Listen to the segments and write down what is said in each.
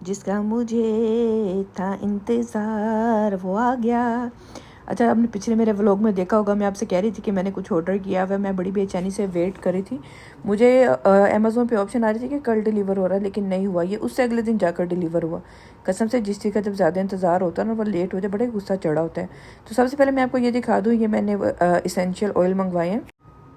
जिसका मुझे था इंतज़ार वो आ गया। अच्छा, आपने पिछले मेरे व्लॉग में देखा होगा, मैं आपसे कह रही थी कि मैंने कुछ ऑर्डर किया हुआ है। मैं बड़ी बेचैनी से वेट कर रही थी। मुझे अमेज़ोन पे ऑप्शन आ रही थी कि कल डिलीवर हो रहा है, लेकिन नहीं हुआ। ये उससे अगले दिन जाकर डिलीवर हुआ। कसम से जिस चीज़ का जब ज़्यादा इंतज़ार होता है ना, वो लेट हो जाए, बड़े गुस्सा चढ़ा होता है। तो सबसे पहले मैं आपको ये दिखा दूँ, ये मैंने इसेंशियल ऑयल मंगवाए हैं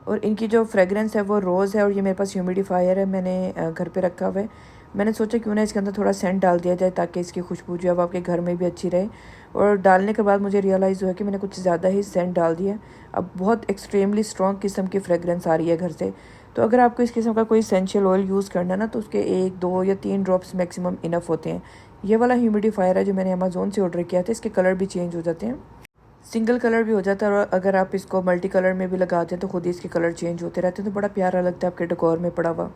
और इनकी जो फ्रेगरेंस है वो रोज़ है। और ये मेरे पास ह्यूमिडिफायर है, मैंने घर पे रखा हुआ है। मैंने सोचा क्यों ना इसके अंदर थोड़ा सेंट डाल दिया जाए ताकि इसकी खुशबू जो है वो आपके घर में भी अच्छी रहे। और डालने के बाद मुझे रियलाइज़ हुआ कि मैंने कुछ ज़्यादा ही सेंट डाल दिया। अब बहुत एक्सट्रीमली स्ट्रॉन्ग किस्म की फ्रेगरेंस आ रही है घर से। तो अगर आपको इस किस्म का कोई एसेंशियल ऑयल यूज़ करना है ना, तो उसके 1, 2 या 3 ड्रॉप्स मैक्सिमम इनफ होते हैं। ये वाला ह्यूमिडिफायर है जो मैंने अमेज़ोन से ऑर्डर किया था, इसके कलर भी चेंज हो जाते हैं, सिंगल कलर भी हो जाता है। और अगर आप इसको मल्टी कलर में भी लगाते हैं तो खुद ही इसके कलर चेंज होते रहते हैं, तो बड़ा प्यारा लगता है आपके डेकोर में पड़ा हुआ।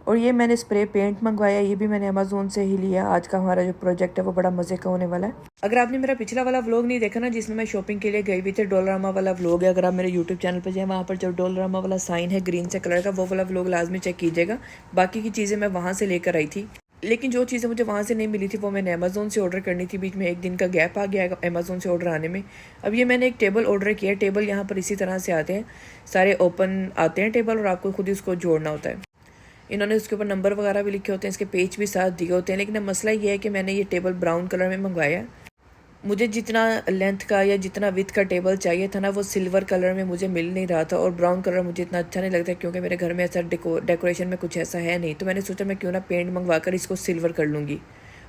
और ये मैंने स्प्रे पेंट मंगवाया, ये भी मैंने अमेज़ोन से ही लिया। आज का हमारा जो प्रोजेक्ट है वो बड़ा मज़े का होने वाला है। अगर आपने मेरा पिछला वाला व्लॉग नहीं देखा ना, जिसमें मैं शॉपिंग के लिए गई हुई थी, डोलरामा वाला व्लॉग है, अगर आप मेरे यूट्यूब चैनल पर जाएँ, वहाँ पर जो डोलरामा वाला साइन है ग्रीन से कलर का, वो वाला व्लॉग लाजमी चेक कीजिएगा। बाकी की चीज़ें मैं वहाँ से लेकर आई थी, लेकिन जो चीज़ें मुझे वहाँ से नहीं मिली थी वो मैंने अमेज़ोन से ऑर्डर करनी थी। बीच में एक दिन का गैप आ गया अमेज़ोन से ऑर्डर आने में। अब ये मैंने एक टेबल ऑर्डर किया है। टेबल यहाँ पर इसी तरह से आते हैं, सारे ओपन आते हैं टेबल, और आपको खुद ही उसको जोड़ना होता है। इन्होंने उसके ऊपर नंबर वगैरह भी लिखे होते हैं, इसके पेज भी साथ दिए होते हैं। लेकिन अब मसला ये है कि मैंने ये टेबल ब्राउन कलर में मंगवाया। मुझे जितना लेंथ का या जितना विथ का टेबल चाहिए था ना, वो सिल्वर कलर में मुझे मिल नहीं रहा था। और ब्राउन कलर मुझे इतना अच्छा नहीं लगता, क्योंकि मेरे घर में ऐसा डेकोरेशन में कुछ ऐसा है नहीं। तो मैंने सोचा मैं क्यों ना पेंट मंगवा कर इसको सिल्वर कर लूँगी।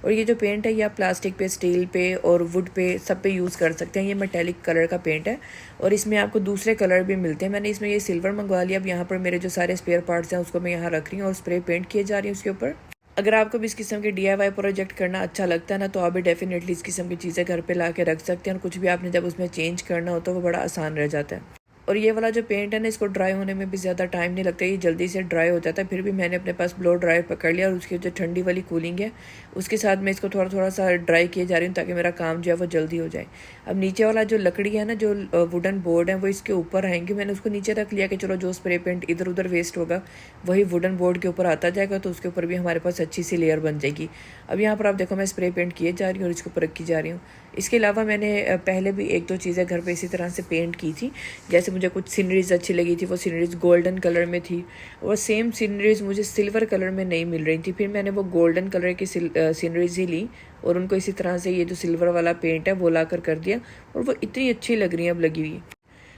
और ये जो पेंट है ये आप प्लास्टिक पे, स्टील पे और वुड पे सब पे यूज़ कर सकते हैं। ये मेटेलिक कलर का पेंट है और इसमें आपको दूसरे कलर भी मिलते हैं। मैंने इसमें ये सिल्वर मंगवा लिया। अब यहाँ पर मेरे जो सारे स्पेयर पार्ट्स हैं उसको मैं यहाँ रख रही हूँ और स्प्रे पेंट किए जा रही हूँ उसके ऊपर। अगर आपको भी इस किस्म के DIY प्रोजेक्ट करना अच्छा लगता है ना, तो आप भी डेफिनेटली इस किस्म की चीज़ें घर पे ला के रख सकते हैं। और कुछ भी आपने जब उसमें चेंज करना हो तो वो बड़ा आसान रह जाता है। और ये वाला जो पेंट है ना, इसको ड्राई होने में भी ज़्यादा टाइम नहीं लगता, ये जल्दी से ड्राई हो जाता है। फिर भी मैंने अपने पास ब्लो ड्रायर पकड़ लिया और उसकी जो ठंडी वाली कूलिंग है उसके साथ मैं इसको थोड़ा थोड़ा सा ड्राई किए जा रही हूँ, ताकि मेरा काम जो है वो जल्दी हो जाए। अब नीचे वाला जो लकड़ी है ना, जो वुडन बोर्ड है, वो इसके ऊपर आएंगे। मैंने उसको नीचे रख लिया कि चलो जो स्प्रे पेंट इधर उधर वेस्ट होगा वही वुडन बोर्ड के ऊपर आता जाएगा, तो उसके ऊपर भी हमारे पास अच्छी सी लेयर बन जाएगी। अब यहाँ पर आप देखो मैं स्प्रे पेंट किए जा रही हूँ और इसके ऊपर रखी जा रही हूँ। इसके अलावा मैंने पहले भी 1-2 चीज़ें घर पे इसी तरह से पेंट की थी। जैसे मुझे कुछ सीनरीज अच्छी लगी थी, वो सीनरीज गोल्डन कलर में थी और सेम सीनरीज मुझे सिल्वर कलर में नहीं मिल रही थी। फिर मैंने वो गोल्डन कलर की सीनरीज ही ली और उनको इसी तरह से ये जो सिल्वर वाला पेंट है वो ला कर दिया, और वो इतनी अच्छी लग रही है अब लगी हुई।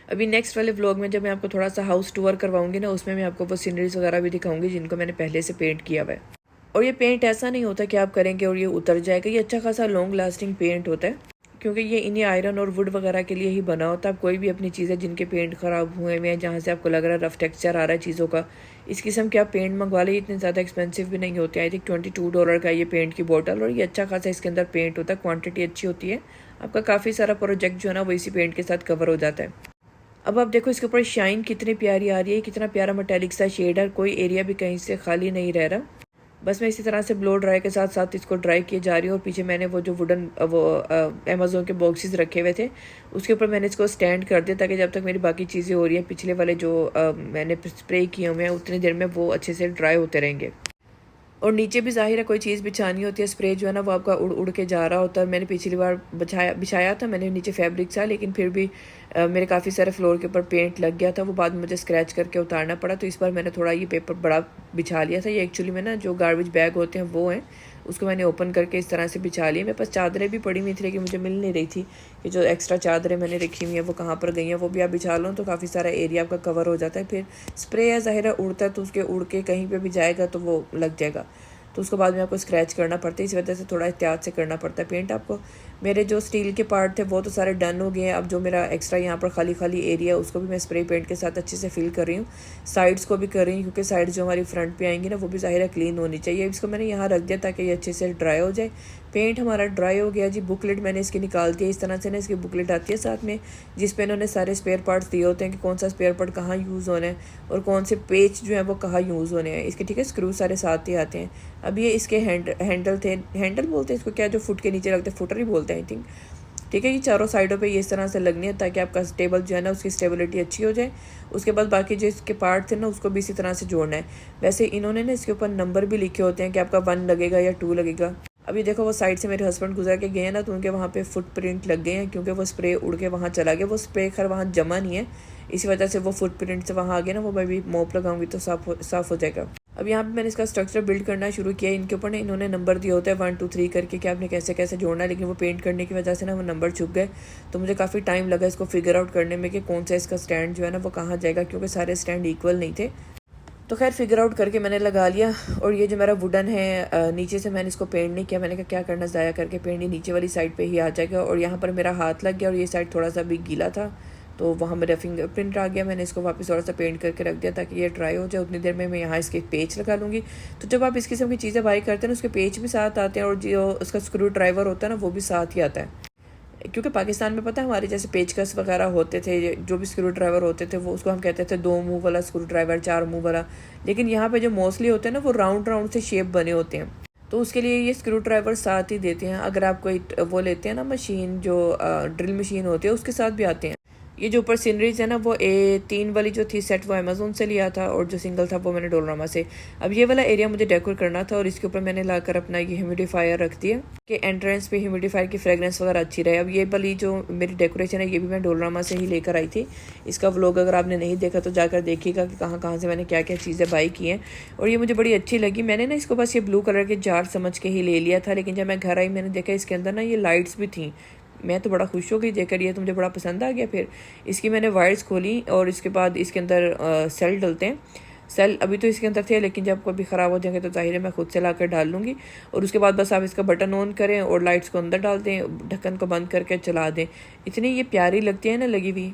अभी नेक्स्ट वाले व्लॉग में जब मैं आपको थोड़ा सा हाउस टूर करवाऊंगी ना, उसमें मैं आपको वो सीनरीज वगैरह भी दिखाऊंगी जिनको मैंने पहले से पेंट किया हुआ है। और ये पेंट ऐसा नहीं होता कि आप करेंगे और ये उतर जाएगा। ये अच्छा खासा लॉन्ग लास्टिंग पेंट होता है, क्योंकि ये इन्हीं आयरन और वुड वगैरह के लिए ही बना होता है। आप कोई भी अपनी चीज़ें जिनके पेंट ख़राब हुए हैं, जहाँ से आपको लग रहा है रफ टेक्सचर आ रहा है चीज़ों का, इस किस्म के आप पेंट मंगवा लें। इतने ज़्यादा एक्सपेंसिव भी नहीं होते। आई थिंक $22 का ये पेंट की बोतल, और ये अच्छा खासा इसके अंदर पेंट होता है। क्वान्टिटी अच्छी होती है, आपका काफ़ी सारा प्रोजेक्ट जो है ना वो इसी पेंट के साथ कवर हो जाता है। अब आप देखो इसके ऊपर शाइन कितनी प्यारी आ रही है, कितना प्यारा मेटेलिक सा शेड है, कोई एरिया भी कहीं से खाली नहीं रह रहा। बस मैं इसी तरह से ब्लो ड्राई के साथ साथ इसको ड्राई किए जा रही हूँ। और पीछे मैंने वो जो वुडन अमेज़ोन के बॉक्सेस रखे हुए थे उसके ऊपर मैंने इसको स्टैंड कर दिया, ताकि जब तक मेरी बाकी चीज़ें हो रही हैं, पिछले वाले जो मैंने स्प्रे किए हुए हैं, उतनी देर में वो अच्छे से ड्राई होते रहेंगे। और नीचे भी ज़ाहिर है कोई चीज़ बिछानी होती है, स्प्रे जो है ना वो आपका उड़ उड़ के जा रहा होता है। मैंने पिछली बार बिछाया था मैंने नीचे फैब्रिक था, लेकिन फिर भी मेरे काफ़ी सारे फ्लोर के ऊपर पेंट लग गया था, वो बाद में मुझे स्क्रैच करके उतारना पड़ा। तो इस बार मैंने थोड़ा ये पेपर बड़ा बिछा लिया था। ये एक्चुअली में ना जो गार्बेज बैग होते हैं वो हैं, उसको मैंने ओपन करके इस तरह से बिछा लिया। मेरे पास चादरें भी पड़ी हुई थी, लेकिन मुझे मिल नहीं रही थी कि जो एक्स्ट्रा चादरें मैंने रखी हुई हैं वो कहाँ पर गई हैं। वो भी आप बिछा लो तो काफ़ी सारा एरिया आपका कवर हो जाता है। फिर स्प्रे है ज़ाहिर है उड़ता है, तो उसके उड़ के कहीं पर भी जाएगा तो वो लग जाएगा, तो उसको बाद में आपको स्क्रैच करना पड़ता है। इस वजह से थोड़ा एहतियात से करना पड़ता है पेंट आपको। मेरे जो स्टील के पार्ट थे वो तो सारे डन हो गए हैं। अब जो मेरा एक्स्ट्रा यहाँ पर खाली खाली एरिया उसको भी मैं स्प्रे पेंट के साथ अच्छे से फिल कर रही हूँ। साइड्स को भी कर रही हूँ, क्योंकि साइड्स जो हमारी फ्रंट पे आएंगी ना वो भी ज़ाहिर है क्लीन होनी चाहिए। इसको मैंने यहाँ रख दिया ताकि ये अच्छे से ड्राई हो जाए। पेंट हमारा ड्राई हो गया जी। बुकलेट मैंने इसकी निकाल दिया। इस तरह से ना इसकी बुकलेट आती है साथ में, जिस पे इन्होंने सारे स्पेयर पार्ट्स दिए होते हैं कि कौन सा स्पेयर पार्ट कहाँ यूज़ होना है और कौन से पेच जो है वो कहाँ यूज़ होने हैं इसके। ठीक है, स्क्रू सारे साथ ही आते हैं। अब ये इसके हैंडल थे, हैंडल बोलते हैं इसको क्या, जो फुट के नीचे लगते हैं, फुटर ही बोलते हैं आई थिंक। ठीक है, ये चारों साइडों पे ये इस तरह से लगनी है ताकि आपका टेबल जो है ना उसकी स्टेबिलिटी अच्छी हो जाए। उसके बाद बाकी जो इसके पार्ट थे ना उसको भी इसी तरह से जोड़ना है। वैसे इन्होंने ना इसके ऊपर नंबर भी लिखे होते हैं कि आपका 1 लगेगा या 2 लगेगा। अभी देखो वो साइड से मेरे हस्बैंड गुजर के गए हैं ना, तो उनके वहाँ पे फुटप्रिंट लग गए हैं, क्योंकि वो स्प्रे उड़ के वहाँ चला गया। वो स्प्रे खैर वहाँ जमा नहीं है, इसी वजह से वो फुटप्रिंट से वहाँ आ गया ना। वो मैं भी मोप लगाऊंगी तो साफ हो जाएगा। अब यहाँ पे मैंने इसका स्ट्रक्चर बिल्ड करना शुरू किया। इनके ऊपर ना इन्होंने नंबर दिए होते हैं 1 2 3 करके कि आपने कैसे कैसे जोड़ना है, लेकिन वो पेंट करने की वजह से ना वो नंबर छुप गए। तो मुझे काफ़ी टाइम लगा इसको फिगर आउट करने में कि कौन सा इसका स्टैंड जो है ना वो कहाँ जाएगा, क्योंकि सारे स्टैंड इक्वल नहीं थे। तो खैर फिगर आउट करके मैंने लगा लिया। और ये जो मेरा वुडन है, नीचे से मैंने इसको पेंट नहीं किया। मैंने कहा क्या करना, ज़ाया करके पेंट ही नीचे वाली साइड पे ही आ जाएगा। और यहाँ पर मेरा हाथ लग गया और ये साइड थोड़ा सा भी गीला था, तो वहाँ मेरा फिंगरप्रिंट आ गया। मैंने इसको वापस थोड़ा सा पेंट करके रख दिया ताकि ये ड्राई हो जाए। उतनी देर में मैं यहाँ इसके पेच लगा लूँगी। तो जब आप इस किस्म की चीज़ें बाई करते हैं ना, उसके पेच भी साथ आते हैं और जो उसका स्क्रू ड्राइवर होता है ना वो भी साथ ही आता है। क्योंकि पाकिस्तान में पता है हमारे जैसे पेचकस वगैरह होते थे, जो भी स्क्रू ड्राइवर होते थे वो उसको हम कहते थे 2 मुंह वाला स्क्रू ड्राइवर, 4 मुंह वाला। लेकिन यहाँ पे जो मोस्टली होते हैं ना वो राउंड से शेप बने होते हैं, तो उसके लिए ये स्क्रू ड्राइवर साथ ही देते हैं। अगर आप कोई वो लेते हैं ना मशीन, जो ड्रिल मशीन होती है, उसके साथ भी आते हैं। ये जो ऊपर सीनरीज है ना वो A3 वाली जो थी सेट, वो अमेजोन से लिया था, और जो सिंगल था वो मैंने डोलरामा से। अब ये वाला एरिया मुझे डेकोर करना था और इसके ऊपर मैंने लाकर अपना ये ह्यूमिडिफायर रख दिया कि एंट्रेंस पे ह्यूमिडिफायर की फ्रेगरेंस वगैरह अच्छी रहे। अब ये वाली जो मेरी डेकोरेशन है ये भी मैं डोलरामा से ही लेकर आई थी। इसका व्लॉग अगर आपने नहीं देखा तो जाकर देखिएगा कि कहाँ कहाँ से मैंने क्या क्या चीज़ें बाई की हैं। और ये मुझे बड़ी अच्छी लगी। मैंने ना इसको बस ये ब्लू कलर के जार समझ के ही ले लिया था, लेकिन जब मैं घर आई मैंने देखा इसके अंदर ना ये लाइट्स भी थी। मैं तो बड़ा खुश हो गई देखकर, ये तो मुझे बड़ा पसंद आ गया। फिर इसकी मैंने वायर्स खोली और इसके बाद इसके अंदर सेल डलते हैं। सेल अभी तो इसके अंदर थे, लेकिन जब कभी ख़राब हो जाएंगे तो जाहिर है मैं खुद से ला कर डाल लूँगी। और उसके बाद बस आप इसका बटन ऑन करें और लाइट्स को अंदर डाल दें, ढक्कन को बंद करके चला दें। इतनी ये प्यारी लगती है ना लगी हुई।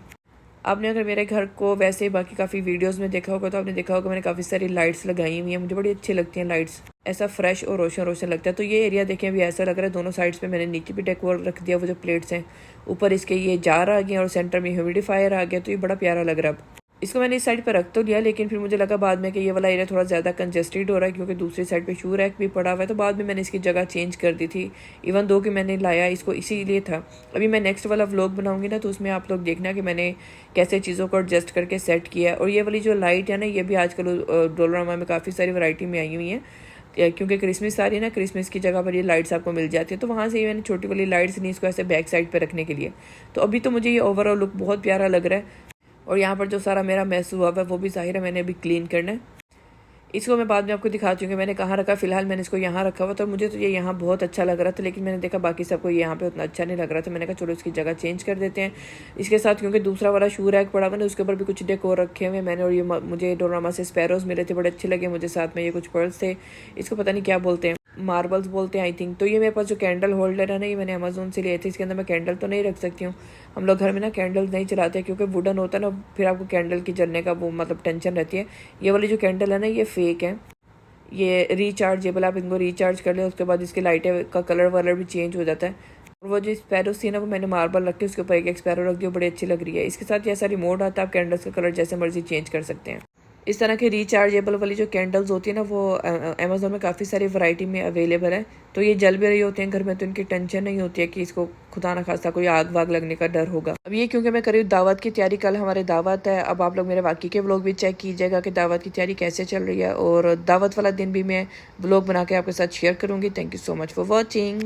आपने अगर मेरे घर को वैसे बाकी काफ़ी वीडियोस में देखा होगा तो आपने देखा होगा मैंने काफ़ी सारी लाइट्स लगाई हुई हैं। मुझे बड़ी अच्छी लगती हैं लाइट्स, ऐसा फ्रेश और रोशन रोशन लगता है। तो ये एरिया देखें अभी ऐसा लग रहा है दोनों साइड्स पे मैंने नीचे भी डेकोर रख दिया। वो जो प्लेट्स हैं ऊपर इसके ये जार आ गए और सेंटर में ह्यूमिडिफायर आ गया, तो ये बड़ा प्यारा लग रहा है। अब इसको मैंने इस साइड पर रख तो लिया, लेकिन फिर मुझे लगा बाद में कि ये वाला एरिया थोड़ा ज़्यादा कंजेस्टेड हो रहा है, क्योंकि दूसरी साइड पे शू रैक भी पड़ा हुआ है। तो बाद में मैंने इसकी जगह चेंज कर दी थी, इवन दो कि मैंने लाया इसको इसीलिए था। अभी मैं नेक्स्ट वाला व्लॉग बनाऊंगी ना, तो उसमें आप लोग देखना कि मैंने कैसे चीज़ों को एडजस्ट करके सेट किया। और ये वाली जो लाइट है ना, ये भी आजकल डोलरामा में काफ़ी सारी वैरायटी में आई हुई हैं, क्योंकि क्रिसमस आ रही है ना, क्रिसमस की जगह पर ये लाइट्स आपको मिल जाती है। तो वहाँ से ही मैंने छोटी वाली लाइट्स ली इसको ऐसे बैक साइड पर रखने के लिए। तो अभी तो मुझे ये ओवरऑल लुक बहुत प्यारा लग रहा है। और यहाँ पर जो सारा मेरा मैस हुआ है वो भी ज़ाहिर है मैंने अभी क्लीन करना है। इसको मैं बाद में आपको दिखाती हूँ कि मैंने कहाँ रखा। फिलहाल मैंने इसको यहाँ रखा हुआ, तो मुझे तो ये यहाँ बहुत अच्छा लग रहा था, लेकिन मैंने देखा बाकी सबको ये यहाँ पे उतना अच्छा नहीं लग रहा था। मैंने कहा चलो इसकी जगह चेंज कर देते हैं इसके साथ, क्योंकि दूसरा वाला शू रैक पड़ा हुआ ना उसके ऊपर भी कुछ डेकोर रखे हुए मैंने। और ये मुझे डोलरामा से स्पैरोज मिले थे, बड़े अच्छे लगे मुझे। साथ में ये कुछ पर्ल्स थे, इसको पता नहीं क्या बोलते हैं, मार्बल्स बोलते हैं आई थिंक। तो ये मेरे पास जो कैंडल होल्डर है ना, ये मैंने अमेजोन से लिए थे। इसके अंदर मैं कैंडल तो नहीं रख सकती हूँ, हम लोग घर में ना कैंडल नहीं चलाते क्योंकि वुडन होता है ना, फिर आपको कैंडल की जलने का वो मतलब टेंशन रहती है। ये वाली जो कैंडल है ना ये फेक है, ये रिचार्जेबल, आप इनको रिचार्ज कर लें, उसके बाद इसकी लाइटें का कलर वलर भी चेंज हो जाता है। और वो जो स्पैरोस थी ना वो मैंने मार्बल रख के उसके ऊपर एक स्पैरो रख दिया, बड़ी अच्छी लग रही है। इसके साथ ये ऐसा रिमोट आता है, आप कैंडल्स का कलर जैसे मर्जी चेंज कर सकते हैं। इस तरह के रिचार्जेबल वाली जो कैंडल्स होती है ना वो अमेजोन में काफ़ी सारी वैरायटी में अवेलेबल है। तो ये जल भी रही होती हैं घर में, तो इनकी टेंशन नहीं होती है कि इसको खुदा ना खास्ता कोई आग वाग लगने का डर होगा। अब ये क्योंकि मैं करी दावत की तैयारी, कल हमारे दावत है। अब आप लोग मेरे बाकी के व्लॉग भी चेक कीजिएगा कि दावत की तैयारी कैसे चल रही है, और दावत वाला दिन भी मैं व्लॉग बना के आपके साथ शेयर करूँगी। Thank you so much for watching.